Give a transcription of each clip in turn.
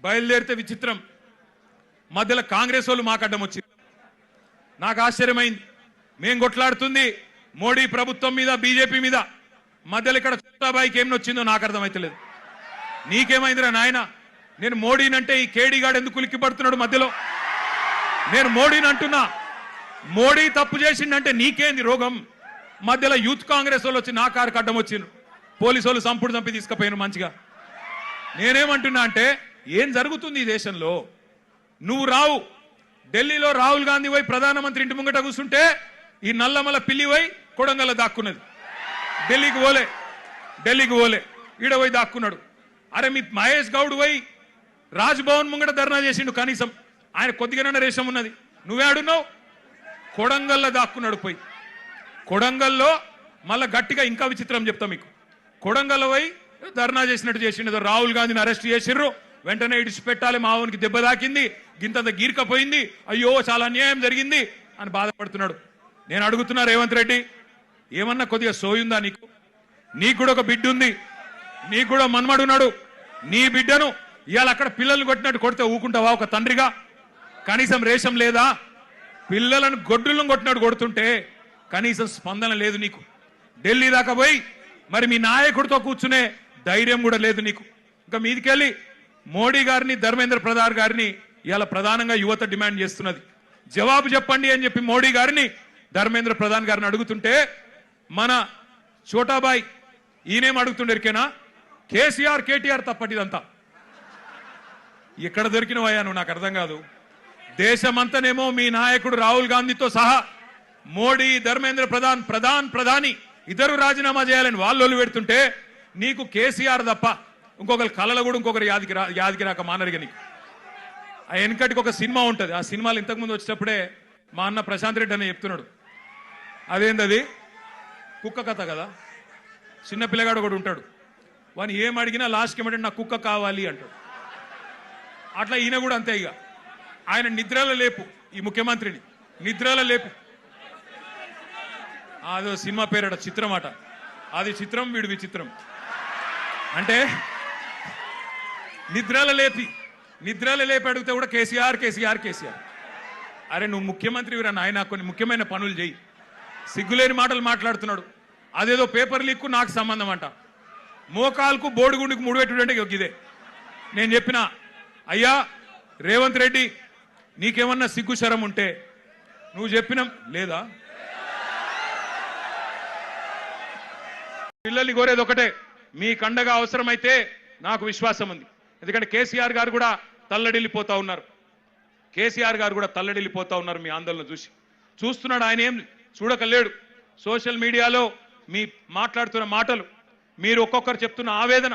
బయలుదేరితే విచిత్రం, మధ్యలో కాంగ్రెస్ వాళ్ళు మాకు అడ్డం వచ్చింది. నాకు ఆశ్చర్యమైంది. మేం కొట్లాడుతుంది మోడీ ప్రభుత్వం మీద, బీజేపీ మీద, మధ్యలో ఇక్కడ చోటాబాయికి ఏం నొచ్చిందో నాకు అర్థమైతలేదు. నీకేమైందిరా నాయన? నేను మోడీనంటే ఈ కేడీగాడు ఎందుకు ఉలిక్కి పడుతున్నాడు మధ్యలో? నేను మోడీని అంటున్నా. మోడీ తప్పు చేసిండంటే నీకేంది రోగం? మధ్యలో యూత్ కాంగ్రెస్ వాళ్ళు వచ్చి నా కారుకి అడ్డం వచ్చిండ్రు. పోలీసు వాళ్ళు సంపుడు చంపి తీసుకుపోయాను మంచిగా. నేనేమంటున్నా అంటే, ఏం జరుగుతుంది ఈ దేశంలో? నువ్వు రావు, ఢిల్లీలో రాహుల్ గాంధీ పోయి ప్రధానమంత్రి ఇంటి ముంగట కూర్చుంటే ఈ నల్లమల పిల్లి పోయి కొడంగల్లో దాక్కున్నది. ఢిల్లీకి పోలే ఈడ పోయి దాక్కున్నాడు. అరే మీ మహేష్ గౌడ్ పోయి రాజ్భవన్ ముంగట ధర్నా చేసిండు. కనీసం ఆయన కొద్దిగానే రేషం ఉన్నది. నువ్వే ఆడున్నావు, కొడంగల్లో దాక్కున్నాడు. పోయి కొడంగల్లో మళ్ళా గట్టిగా ఇంకా విచిత్రం చెప్తా మీకు. కొడంగల్లో పోయి ధర్నా చేసినట్టు చేసిండు. రాహుల్ గాంధీని అరెస్ట్ చేసిర్రు, వెంటనే ఇడిచిపెట్టాలి, మావోనికి దెబ్బ తాకింది, గింతంత గీర్కపోయింది, అయ్యో చాలా అన్యాయం జరిగింది అని బాధపడుతున్నాడు. నేను అడుగుతున్నా రేవంత్ రెడ్డి, ఏమన్నా కొద్దిగా సోయుందా నీకు? నీకు కూడా ఒక బిడ్డ ఉంది, నీకు కూడా మన్మడున్నాడు. నీ బిడ్డను ఇవాళ అక్కడ పిల్లల్ని కొట్టినట్టు కొడితే ఊకుంటావా ఒక తండ్రిగా? కనీసం రేషం లేదా? పిల్లలను గొడ్డులను కొట్టినట్టు కొడుతుంటే కనీసం స్పందన లేదు నీకు. ఢిల్లీ దాకా పోయి మరి మీ నాయకుడితో కూర్చునే ధైర్యం కూడా లేదు నీకు. ఇంకా మీదికెళ్ళి మోడీ గారిని, ధర్మేంద్ర ప్రధాన్ గారిని ఇవాళ ప్రధానంగా యువత డిమాండ్ చేస్తున్నది. జవాబు చెప్పండి అని చెప్పి మోడీ గారిని, ధర్మేంద్ర ప్రధాన్ గారిని అడుగుతుంటే మన చోటాబాయ్ ఈయనేం అడుగుతుండేరికేనా? కేసీఆర్ కేటీఆర్ తప్పటిదంతా. ఎక్కడ దొరికినవయ్యా నువ్వు? నాకు అర్థం కాదు. దేశమంతనేమో మీ నాయకుడు రాహుల్ గాంధీతో సహా మోడీ, ధర్మేంద్ర ప్రధాని ఇద్దరు రాజీనామా చేయాలని వాళ్ళు పెడుతుంటే నీకు కేసీఆర్ తప్ప ఇంకొకరు కళలు కూడా ఇంకొకరు యాదికి రాక మానరిగా నీకు. ఆ వెనకటికి ఒక సినిమా ఉంటుంది. ఆ సినిమాలు ఇంతకుముందు వచ్చేటప్పుడే మా అన్న ప్రశాంత్ రెడ్డి అని చెప్తున్నాడు. అదేందది? కుక్క కథ కదా. చిన్న పిల్లగాడు కూడా ఉంటాడు, వాని ఏం అడిగినా లాస్ట్కి ఏమంటే నాకు కుక్క కావాలి అంటాడు. అట్లా ఈయన కూడా అంతే. ఇక ఆయన నిద్రలో లేపు, ఈ ముఖ్యమంత్రిని నిద్రలో లేపు. అదో సినిమా పేరట, చిత్రం అట. అది చిత్రం, వీడు విచిత్రం. అంటే నిద్రలో లేపి అడిగితే కూడా కేసీఆర్ కేసీఆర్ కేసీఆర్. అరే నువ్వు ముఖ్యమంత్రి వీరా నాయన, కొన్ని ముఖ్యమైన పనులు చేయి. సిగ్గులేని మాటలు మాట్లాడుతున్నాడు. అదేదో పేపర్ లీక్కు నాకు సంబంధం అంట. మోకాల్కు బోడిగుండికి ముడిపెట్టుడంటే ఇదే. నేను చెప్పిన, అయ్యా రేవంత్ రెడ్డి, నీకేమన్నా సిగ్గు శరం ఉంటే నువ్వు చెప్పిన లేదా? పిల్లల్ని కోరేది ఒకటే, మీ కండగా అవసరమైతే నాకు విశ్వాసం ఉంది. ఎందుకంటే కేసీఆర్ గారు కూడా తల్లడిల్లిపోతా ఉన్నారు. మీ ఆందోళన చూస్తున్నాడు. ఆయన ఏం చూడకలేడు. సోషల్ మీడియాలో మీ మాట్లాడుతున్న మాటలు, మీరు ఒక్కొక్కరు చెప్తున్న ఆవేదన,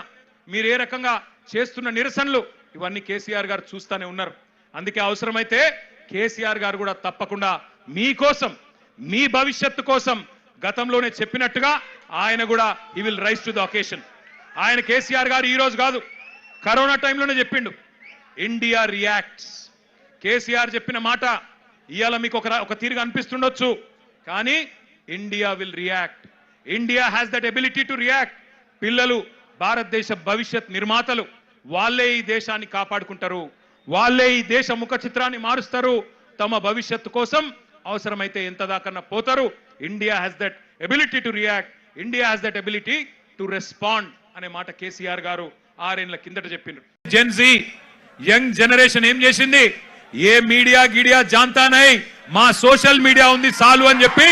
మీరు ఏ రకంగా చేస్తున్న నిరసనలు, ఇవన్నీ కేసీఆర్ గారు చూస్తూనే ఉన్నారు. అందుకే అవసరమైతే కేసీఆర్ గారు కూడా తప్పకుండా మీకోసం, మీ భవిష్యత్తు కోసం గతంలోనే చెప్పినట్టుగా ఆయన కూడా he will rise to the occasion. ఆయన కేసీఆర్ గారు ఈ రోజు కాదు, కరోనా టైంలోనే చెప్పిండు, ఇండియా రియాక్ట్స్. కేసీఆర్ చెప్పిన మాట ఇవాళ మీకు ఒక తీరుగా అనిపిస్తుండొచ్చు, కానీ India will react. India has that ability to react. పిల్లలు భారతదేశ భవిష్యత్ నిర్మాతలు, వాళ్ళే ఈ దేశాన్ని కాపాడుకుంటారు, వాళ్ళే ఈ దేశ ముఖ చిత్రాన్ని మారుస్తారు. తమ భవిష్యత్తు కోసం అవసరమైతే ఎంత దాకన్నా పోతారు. India has that ability to react, India has that ability to respond అనే మాట కేసీఆర్ గారు 6 ఏళ్ల కిందట చెప్పిండ్రు. జెన్జీ యంగ్ జనరేషన్ ఏం చేసింది? ఏ మీడియా జాంతా నై, మా సోషల్ మీడియా ఉంది చాలు అని చెప్పి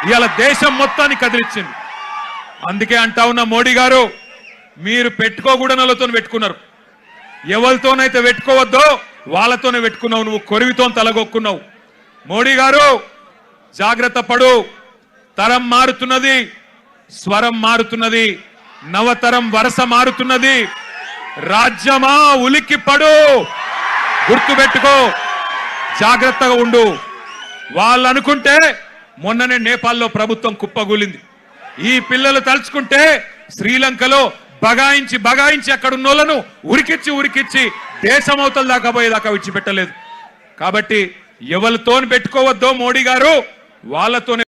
ఇవాళ దేశం మొత్తాన్ని కదిలిచ్చింది. అందుకే అంటా ఉన్న మోడీ గారు, మీరు పెట్టుకోకూడనలతో పెట్టుకున్నారు. ఎవరితోనైతే పెట్టుకోవద్దో వాళ్ళతోనే పెట్టుకున్నావు. నువ్వు కొరివితో తలగొక్కున్నావు. మోడీ గారు జాగ్రత్త పడు. తరం మారుతున్నది, స్వరం మారుతున్నది, నవతరం వరస మారుతున్నది. రాజ్యమా ఉలిక్కి పడు, గుర్తుపెట్టుకో, జాగ్రత్తగా ఉండు. వాళ్ళు అనుకుంటే మొన్ననే నేపాల్లో ప్రభుత్వం కుప్పగూలింది. ఈ పిల్లలు తలుచుకుంటే శ్రీలంకలో బగాయించి అక్కడున్నోళ్లను ఉరికిచ్చి దేశమవతల దాకా పోయేదాకా విడిచిపెట్టలేదు. కాబట్టి ఎవరితో పెట్టుకోవద్దో మోడీ గారు, వాళ్ళతోనే